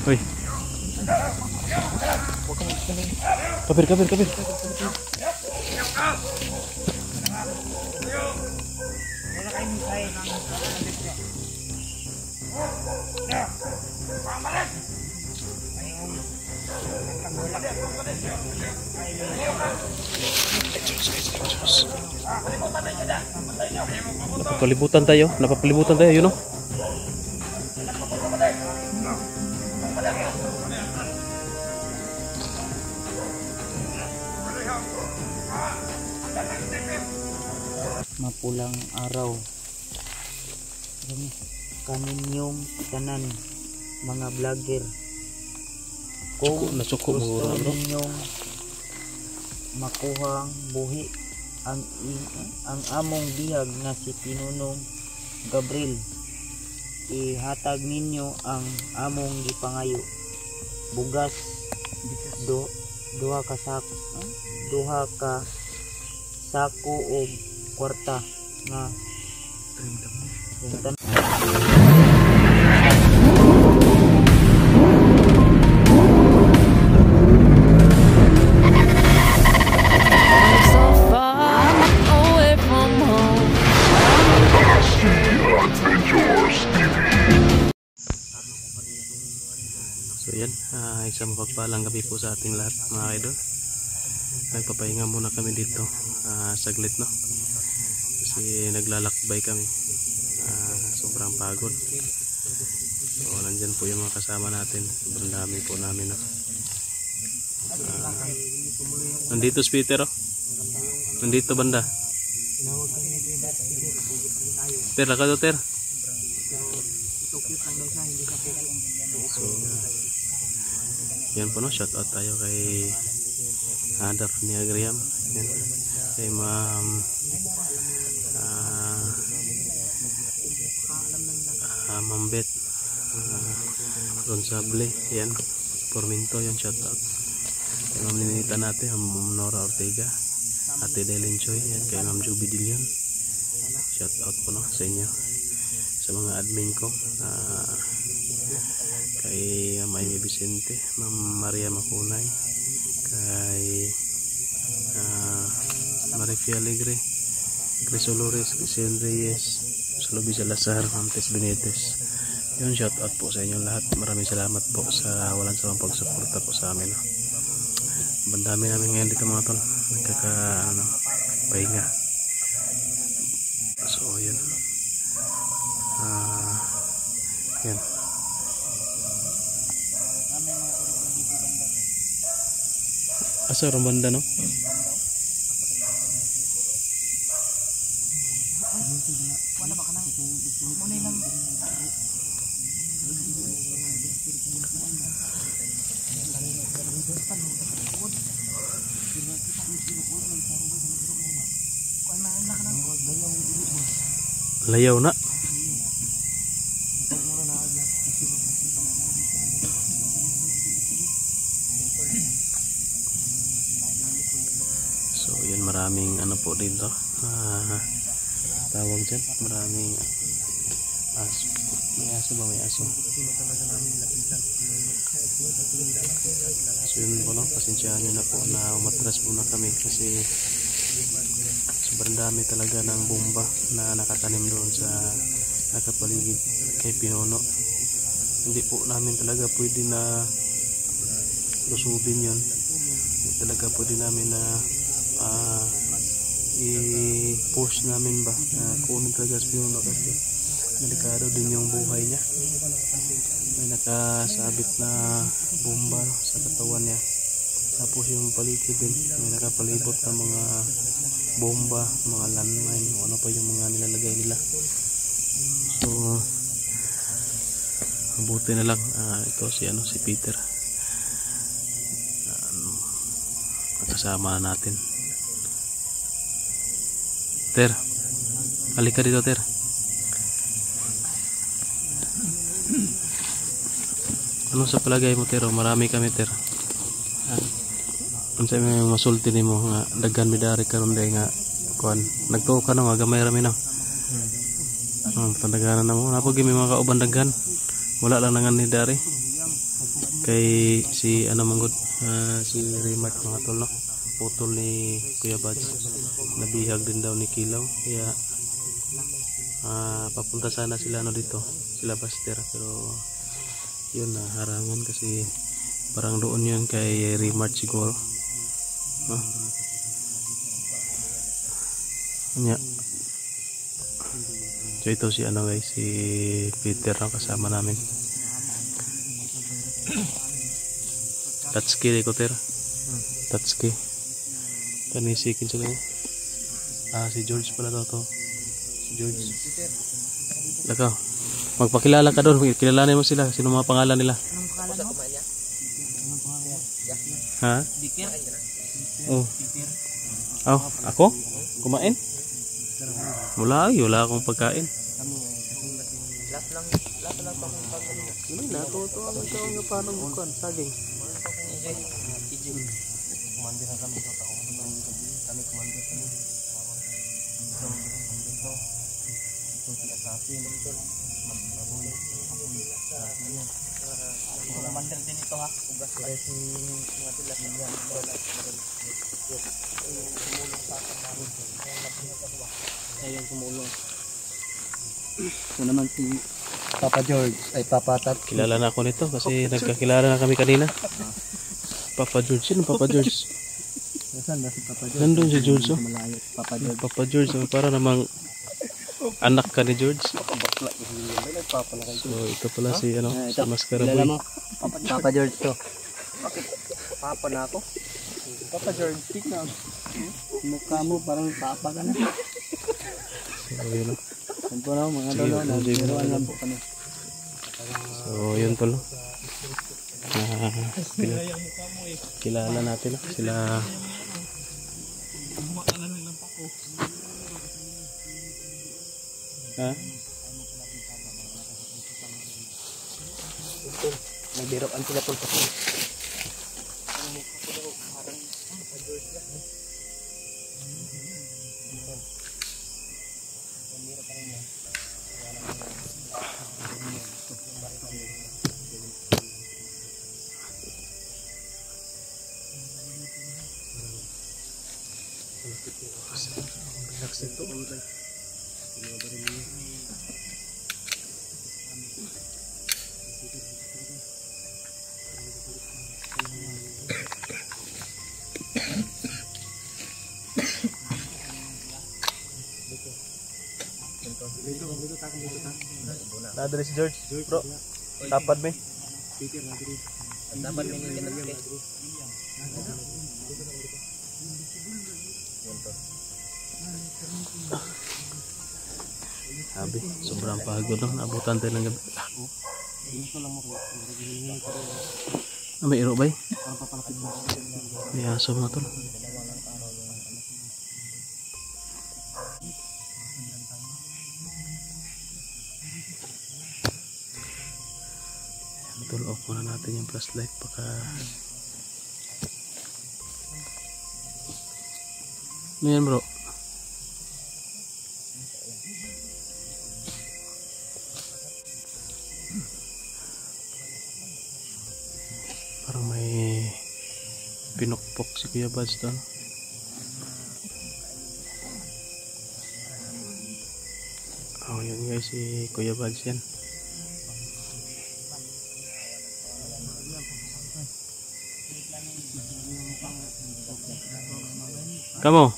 Hoy. Kapir. Napapalibutan tayo, yun o. Mapulang araw. Kaninyong tanan mga vlogger. Kung Nasuko gusto mo ninyong makuhang buhi ang among bihag na si Pinunong Gabriel, ihatag ninyo ang among gipangayo. Bugas duha ka sako o kwarta nga 30. So yan, isang mapagpalang gabi po sa ating lahat mga idol. Nagpapahinga muna kami dito saglit, no, kasi naglalakbay kami, sobrang pagod. So nandyan po yung mga kasama natin, sobrang dami po namin, no. Nandito si Peter, oh. Nandito banda. Ter, laka do, Ter. So yan po, no, shout out tayo kay Daphne Agriam, yan, kay Ma'am Ma'am Beth Ronsable, yan, Forminto, yan, shout out kay Ma'am Ninita natin, Ma'am Nora Ortega, Ate Delen Choi, yan, kay Ma'am Juby Dilion, shout out po, no, sa inyo, sa mga admin ko, kay Amy Vicente, Ma'am Maria Makunay, kay Marifia Alegre, Chris Olores, Cristian Reyes, Salobi Salazar, Mantes Benitez. Yun, shout out po sa inyo lahat. Maraming salamat po sa walang sawang pagsuporta po sa amin, no. Bandami namin ngayon dito mga tol, pahinga. So yun, yan. Asa Romanda, no? Layaw na. So yan, maraming ano po dito, tawag dyan, maraming aso. May aso ba? May aso. So yun po, no, pasensyahan nyo na po na umatras muna kami kasi sobrang dami talaga ng bomba na nakatanim doon sa nakapaligid kay Pinuno. Hindi po namin talaga pwede na lusubin yun. Hindi talaga pwede namin na i-push namin ba na kunin talaga sa Pinuno kasi delikado din yung buhay niya. May nakasabit na bomba sa katawan niya, tapos yung paligid din may nakapalibot na mga bomba, mga landmine, ano pa yung mga nilalagay nila. So mabuti na lang ito si Peter, kasama natin. Ter, halika dito, Ter. Ano sa palagay mo, Ter? Marami kami, Ter. Ano sa mga masulti ni mo nga daghan midari karon day nga kuan nagtuo ka na nga gamay rami na. Tandaganan na mo napag may mga kauban daghan Wala lang nangan ni Dari. Kay si ano manggod, si Remark mga tol no. Putol ni Kuya Bads. Nabihag din daw ni Kilaw. Kaya papunta sana sila ano dito. Sila Baster pero yun na harangan kasi parang doon yun kay Remark siguro. No? Yeah. So ito si ano guys, si Peter ang kasama namin. Tatsuki de Koter. Tatsuki. Kanisikin sila. Si George pala to. Si George. Lakaw. Magpakilala ka doon. Kilalanin mo sila. Sino mga pangalan nila? Anong pangalan mo? Ha? Dikir? Oh. Oh, ako? Kumain? Wala akong pagkain. Last lang pa kung pagkain. Ano na? Ito ang ikaw nga paano bukan? Saging. Kumandir na kami sa taong. Kami kumandir kami. Ito pinag-asin. Magbaboy. Kumandir din ito ha. Ugas pa. Si mga tilas niya. Sumulong sa akin namin. Ayun sumulong. Ito naman si Papa George ay Papa Tat. Kilala na ako nito kasi nagkakilala na kami kanina. Papa George. Sino Papa George? Nasaan na si Papa George? Nandun si George oh. Malayo. Papa George. Papa George para namang anak ka ni George. So ito pala si ano, si Mascara Boy. Papa George to. Papa na ako. Papa George, tignan. Mukha mo parang papa ka na. So yun oh. Sampo na mga lolo na biruan lang po kami. So yun tol. Kilala natin sila. Ha? Nagbiruan sila po sa kanya. Relax ito. Nadali si George, bro. Tapad mo. Dapat may Sabi, sobrang pagod no. Nabutan tayo ng gabi. May iro ba? May aso mga tol. Tol, off muna natin yung flashlight baka ano yan bro? Parang may pinukpok si Kuya Bads doon. Oh yun guys, si Kuya Bads yan. Kamu?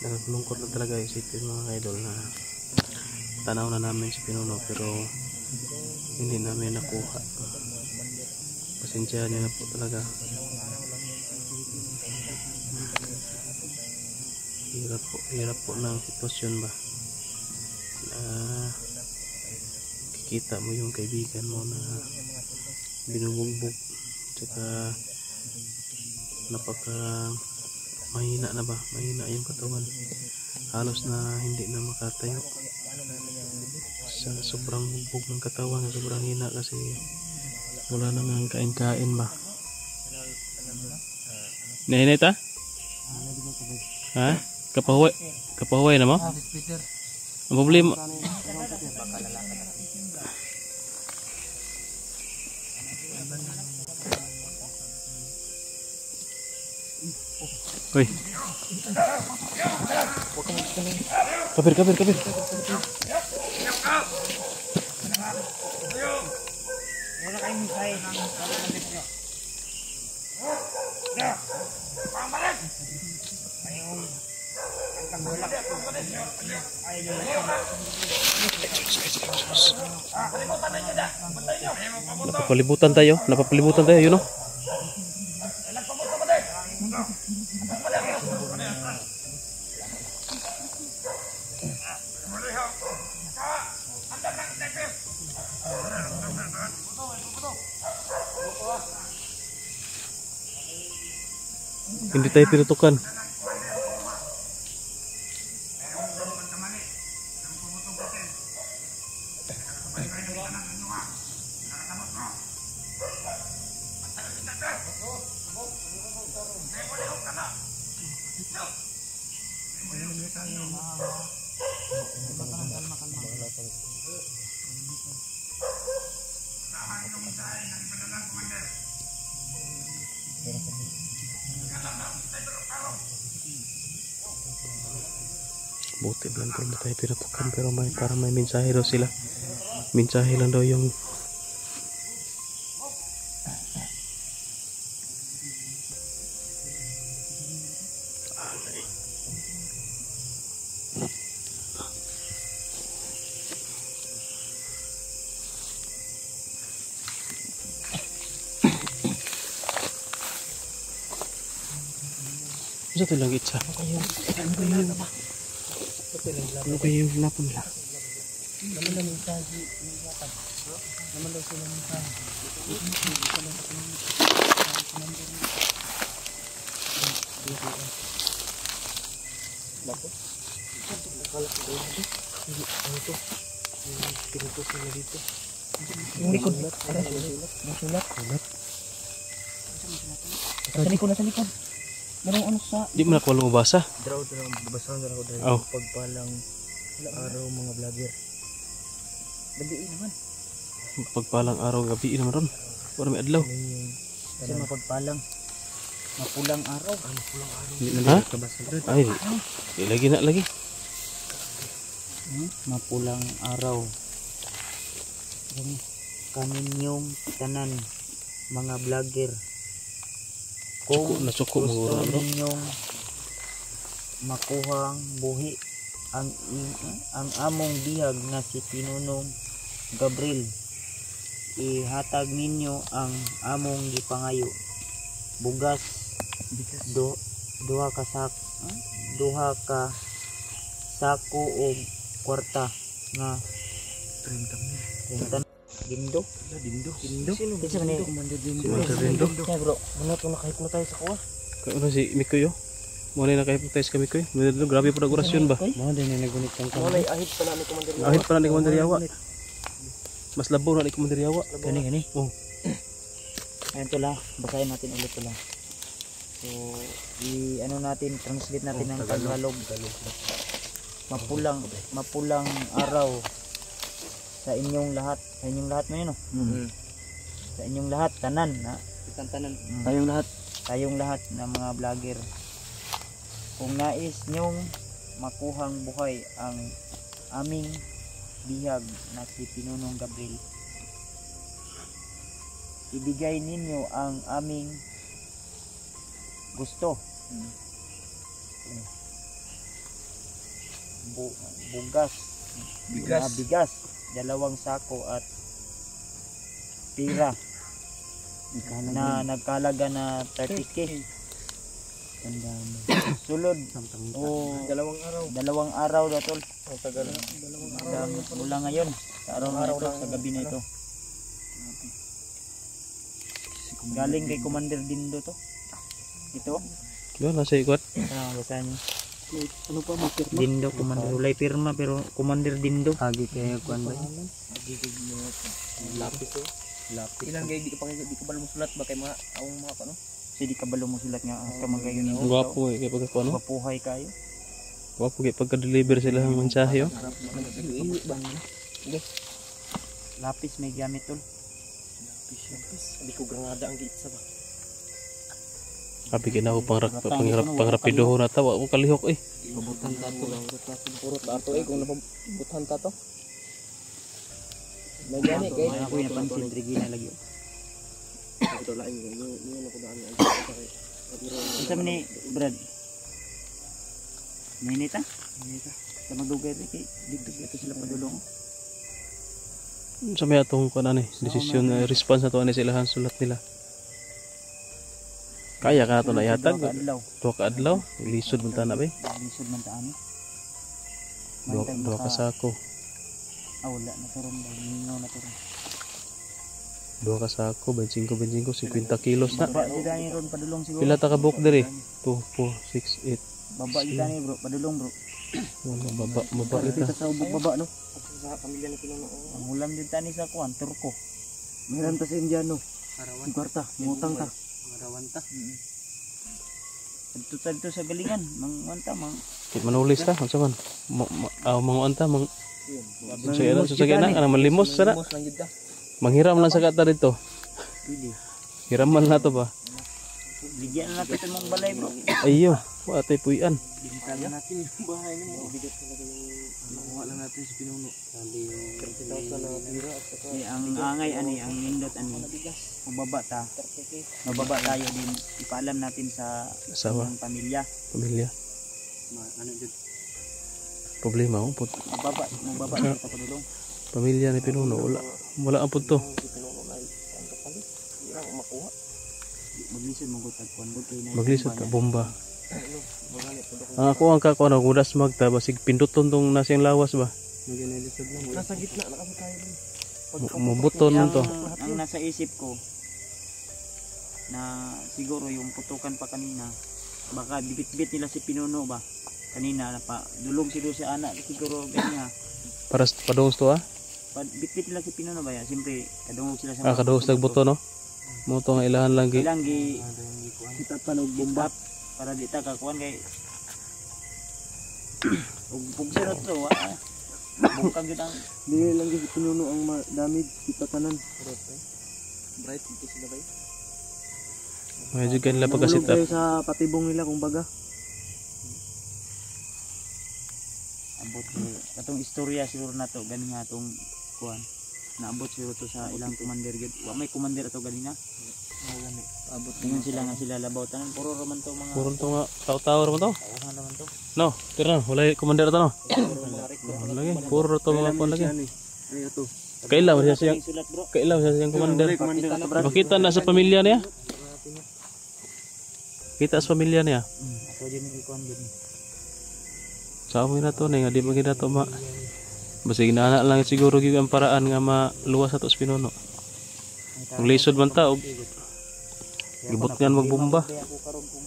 Nakakalungkot na talaga isipin mga idol na tanaw na namin si Pinuno pero hindi namin nakuha. Pasensya niyo na po talaga. Hirap po ng sitwasyon ba na kikita mo yung kaibigan mo na binubugbog tsaka napaka mahina na ba? Mahina yung katawan. Halos na hindi na makatayo. Sa sobrang bugbog ng katawan, sobrang hina kasi wala na nga kain-kain ba. Nahinita? Ha? Kapahuwi? Kapahuwi na mo? Ang problema. Uy. Kabir. Napapalibutan tayo, yun know? Hindi tayo pinutukan. Buti lang kung tayo pinutukan, pero parang may mensahe daw sila. Mensahe lang daw yung Satu lagi cah. Ano kayo yung lapon lang? Naman daw mensahe. Naman daw sila mensahe. Bakit? Akala ko daw ito. Ano ito? Pinutos nila dito. Yung likod. Yung sulat. Sa likod. Merong ano sa... Di mo na ko lumabasa? Draw, basahan ko draw. Pagpalang araw mga vlogger. Gabi naman. Pagpalang araw, gabi naman ron. Wala may adlaw. Kasi mapagpalang. Mapulang araw. Mapulang araw. Ha? Ay, lagi na lagi. Mapulang araw. Kaninyong tanan mga vlogger. Kung gusto ninyong makuhang buhi ang among bihag na si Pinunong Gabriel, ihatag ninyo ang among gipangayo. Bugas duha ka sako o kwarta nga 30 Dindo. Sino man yung Commander Dindo? Kaya bro, muna ito nakahipnotize ako ah. Ano si Mikoy oh? Muna yung nakahipnotize ka Mikoy? Grabe po nag-orasyon ba? Muna din yung nagunit kang kami. Muna yung ahit pala ni Commander Yawa. Ahit pala ni Commander Yawa. Mas labaw na ni Commander Yawa. Gani? Oo. Ayan ito lang, basahin natin ulit ito lang. So, translate natin ng Tagalog. Mapulang araw sa inyong lahat mo yun sa inyong lahat tanan tayong lahat ng mga vlogger. Kung nais nyong makuhang buhay ang aming bihag na si Pinunong Gabriel, ibigay ninyo ang aming gusto. Bigas 2 sako at pira na nagkalaga na 30k. Tanda mo. Sulod o 2 araw daw tol. Mula ngayon sa araw na ito, sa gabi na ito. Galing kay Commander Dindo to. Ito Doon nasa ikot. Ano basa niyo? Ano pa makir na? Dindo, Commander. Ulay pirma pero Commander Dindo. Hagi kayo kuan ba? Lapis eh. Lapis. Ilan kayo di ka balo mo sulat ba kay mga awong mga ano? Kasi di ka balo mo sulat nga ka magayon ni. Gwapo kay pagka ano. Mapuhay kayo. Gwapo kay pagka-deliver sila ng mensahe oh. Lapis may gamit tol. Hindi ko granada ang gitsa ba. Abi kina ko pangrapido na ta wa ko kalihok eh. Pabutan ta to lang purot ato kung napabutan ta to. May gani kay. Ako yung napansin Regina lagi. Ito lain yun ako daan ang Isa man ni Brad. Minita? Minita. Sa madugay rin kay dito sila padulong. Sa may atong kuan ani desisyon response na to ani sila sulat nila. Kaya ka na to na ihatag. Duha ka adlaw, lisod man ta na ba? Lisod man ta ani. Duha ka sako. Wala na karon ba ninyo na karon. Duha ka sako 25 50 kilos na. Baba di dani ron padulong siguro. Pila ta ka book diri? 2 4 6 8. Baba di dani bro, padulong bro. Wala baba kita. sa ubok baba no. Sa pamilya ni Pinuno. Ang ulam din tani sa kuan, Turko. Meron ta sa Indiano. Kwarta, mutang ta. Marawanta. Dito sa galingan, mangwanta mang. Kit manulis ta, unsa man? Mga anta mang susagyan na kanang malimos sana. Manghiram lang sa kata dito. Hiraman na to ba? Bigyan na natin mong balay bro. Ayyo, wa tay puyan. Bigyan natin yung bahay mo. Bigat talaga yung nakuha lang natin si Pinuno. Hindi yung 30,000 na pira at saka Ang angay ani, ang nindot ani. Mababa ta. Mababa tayo din. Ipaalam natin sa Asawa. ng pamilya. Pamilya. ano dito. Problema mo pud. Mababa tayo sa padulong. Pamilya ni Pinuno wala ang pud to. Si Pinuno na ang kapalit. Hindi lang makuha. Maglisod mo gud tag kuan kay na. Maglisod ka bomba. Magani po Ang ako ang kakuan og udas magta basig pinduton tong nasiyang lawas ba. Maginilisod lang. Nasa gitna na kami tayo. Mubuton man to. Ang nasa isip ko na siguro yung putukan pa kanina baka bibit-bit nila si Pinuno ba kanina na pa dulong siguro si anak siguro ganyan Para padungos to bit-bit nila si Pinuno ba ya siyempre kadungog sila sa kadungos buto no. Mo to nga ilahan lang gi. ilang gi kita pa og bomba para di ta kakuan kay ug pugsirot to bukang gyud ang Hindi lang si Pinuno ang damage kita tanan. Bright dito sila bay. Medyo kanila pagka-sit up. Sa patibong nila kumbaga. abot katong istorya siguro na to gani nga tong kuan naabot siguro to sa ilang commander gyud wa may commander ato ganina abot ningon sila nga sila labaw tanan puro raman to mga Puro to nga taw-taw raman to. tauhan naman to No, tira na wala commander to no. Lagi puro to mga kon lagi. Ay ato. Kailan siya siyang sulat bro kailan siya siyang commander. Commander. Makita na sa pamilya niya. Kita sa pamilya niya. ako din ni kuan din Sa amoy na to nga di magina to ma. Basta ginana lang siguro gyud ang paraan nga maluwas ato sa Pinuno. Kung lisod man ta og gibot ngan magbomba. kaya ako karon kung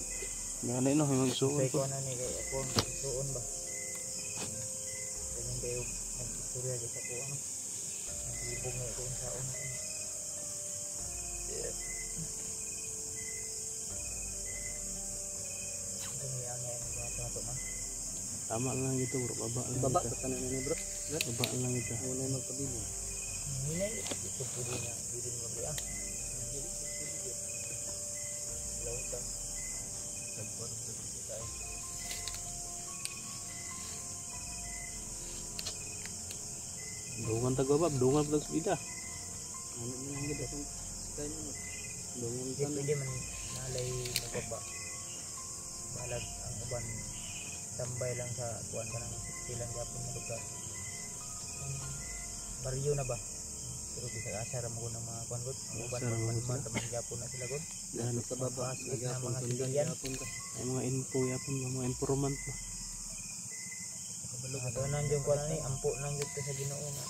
Ngani no yung isuon say ko. ko na ni kay ako ang suon ba ganyan kayo nag-istorya sa ko ano naglibog na ko sa una Tama lang ito bro, baba lang Baba ito. sa tanan ni bro. Baba lang ito. Muna magpabili. nilay ito pwede na hindi mo bli lauta nagparo sa tayo Dungan tag baba, dungan pag ida. Ano man ang gid sa tayo mo. Dungan hindi pwede man nalay mababa balag ang uban tambay lang sa kuan ka ng silang gapon na lugar baryo na ba pero bisa asara mo ng mga kuan gud ang uban Asara mo man sila. taman gapon na sila gud Ano sa baba Asik na gagapon mga sundan civilian. gapon ka. Ay mga info yapon, mga informant ba. Ito nang yung kuan ni ampo nang gud sa Ginoo nga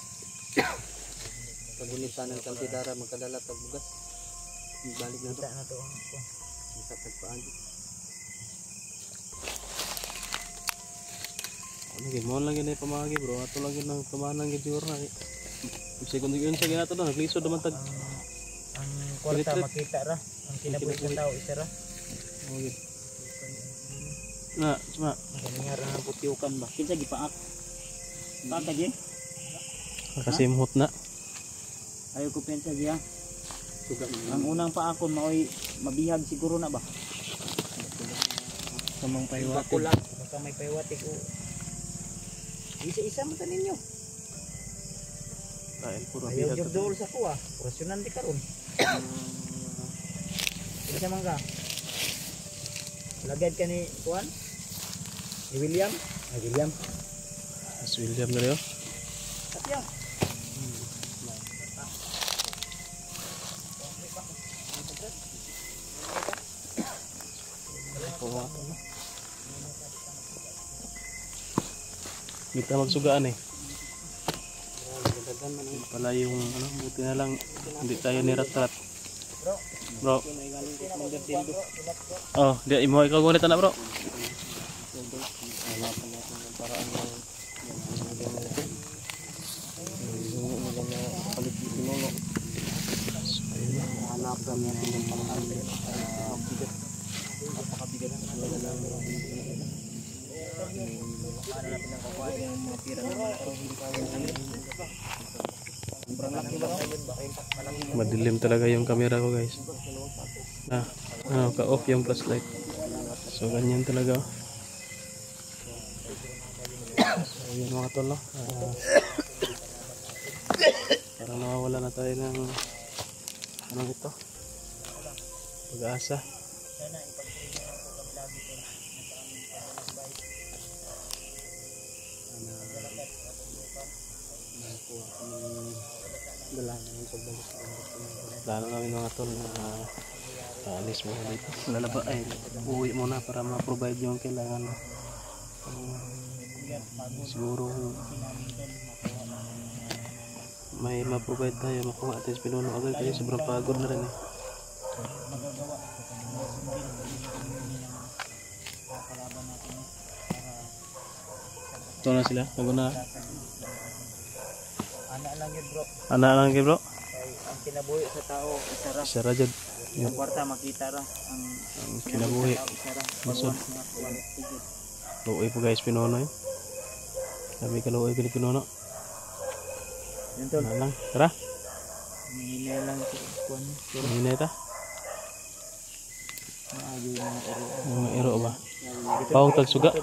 Pagunitan ng kantidara magkadala tag bugas. Balik na to. kita na to ang kuan Sa tagpaan. Lagi mo lagi na pamagi bro. Ato lagi nang tumanan gid jur na. Segundo yun sa ginato na naglisod naman tag. Ang kwarta makita ra. Ang kinabuhi ng tao isa ra. Okay. Na, cuma Ganyan ra ang putiukan ba. Kinsa gipaak. Paak ka di? nakasimhot na. Ayaw ko pensa diya. Ang unang paakon maoy mabihag siguro na ba? Samang paiwati. Baka may paiwati ko. Isa-isa man ta ninyo. Kain puro Ayaw bihag. jordol sa kuha. Porasyonan di karon. Isa man ka. Lagad ka ni kuan? Ni William? Ay William. As William na rin. Katya. Kita magsugaan eh. Pala yung ano, buti na lang hindi tayo nirat-rat. Bro. Oh, dia imo ikaw gulit na bro. Madilim talaga yung camera ko guys. Ka-off yung flashlight. So ganyan talaga. So yun mga tol, no? Parang nawawala na tayo ng anong ito, pag-asa. Lalo namin mga tol na alis muna dito. Lalaba ay uwi muna para ma-provide yung kailangan. Siguro may ma-provide tayo, makuha tayo sa pinuno agad kasi sobrang pagod na rin eh. Ito na sila, naguna. Anak lang yun bro. Anak lang kayo bro? Kay ang kinabuhi sa tao isa ra. Isa ra dyan. Ang kwarta makita ra. Ang Kinabuhi. isa ra. Masod. Mga kuwan. Luoy po guys pinuno eh. Sabi ka luoy pinuno. Yun tol. Ano lang, tara. Hinay lang sa kuwan. Hinay ta. Maagi mga ero. Mga ero ba? Pawang tagsuga.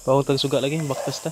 Pawang tagsuga lagi, baktas ta.